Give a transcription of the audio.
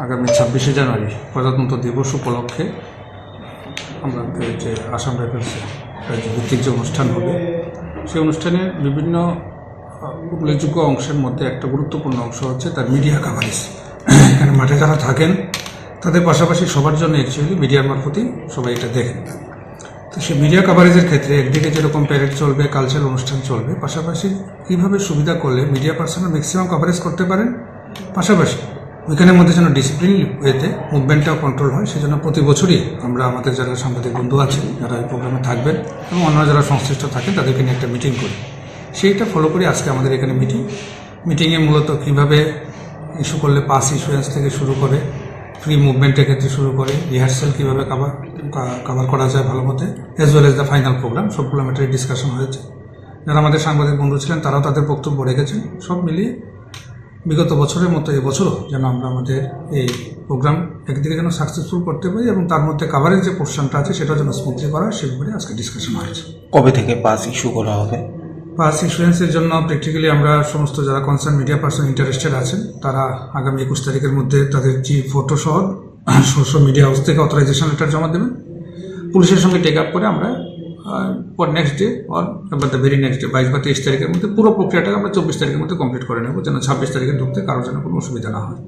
আগামী 26শে জানুয়ারি প্রজাতন্ত্র দিবস উপলক্ষে আমাদের যে আসাম রাইফেলসের রাজ্যভিত্তিক যে অনুষ্ঠান হবে, সেই অনুষ্ঠানের বিভিন্ন উল্লেখযোগ্য অংশের মধ্যে একটা গুরুত্বপূর্ণ অংশ হচ্ছে তার মিডিয়া কাভারেজ। এখানে মাঠে যারা থাকেন তাদের পাশাপাশি সবার জন্য অ্যাকচুয়ালি মিডিয়ার মারফতই সবাই এটা দেখেন। তো সেই মিডিয়া কাভারেজের ক্ষেত্রে একদিকে যেরকম প্যারেড চলবে, কালচারাল অনুষ্ঠান চলবে, পাশাপাশি কীভাবে সুবিধা করলে মিডিয়া পার্সোনাল ম্যাক্সিমাম কাভারেজ করতে পারেন, পাশাপাশি ওইখানের মধ্যে যেন ডিসিপ্লিন ওয়েতে মুভমেন্টটাও কন্ট্রোল হয়, সেজন্য প্রতি বছরই আমরা আমাদের যারা সাংবাদিক বন্ধু আছেন যারা এই প্রোগ্রামে থাকবেন এবং অন্য যারা সংশ্লিষ্ট থাকেন তাদেরকে নিয়ে একটা মিটিং করি। সেইটা ফলো করে আজকে আমাদের এখানে মিটিংয়ে মূলত কীভাবে ইস্যু করলে পাস ইস্যুয়েন্স থেকে শুরু করে ফ্রি মুভমেন্টের ক্ষেত্রে শুরু করে রিহার্সাল কীভাবে কাভার করা যায় ভালো মতে, as well as the final program, সবগুলো ম্যাটারে ডিসকাশন হয়েছে। যারা আমাদের সাংবাদিক বন্ধু ছিলেন তারাও তাদের বক্তব্য রেখেছেন। সব মিলিয়ে বিগত বছরের মতো এবছরও যেন আমরা আমাদের এই প্রোগ্রাম একদিকে যেন সাকসেসফুল করতে পারি এবং তার মধ্যে কাভারেজ যে পোর্শনটা আছে সেটাও যেন স্মুথলি করা হয়, সে ব্যাপারে আজকে ডিসকাশন হয়েছে। কবে থেকে পাস ইস্যু করা হবে? পাস ইস্যুয়েন্সের জন্য প্র্যাকটিক্যালি আমরা সমস্ত যারা কনসার্ন মিডিয়া পার্সন ইন্টারেস্টেড আছেন তারা আগামী 21 তারিখের মধ্যে তাদের যে ফটো সহ সোশ্যাল মিডিয়া হাউস থেকে অথরাইজেশন লেটার জমা দেবেন। পুলিশের সঙ্গে টেক আপ করে আমরা পর next day or the very next day 22 বা 23 তারিখের মধ্যে পুরো প্রক্রিয়াটাকে আমরা 24 তারিখের মধ্যে কমপ্লিট করে নেব, যেন 26 তারিখে ঢুকতে কারোর যেন কোনো অসুবিধা না হয়।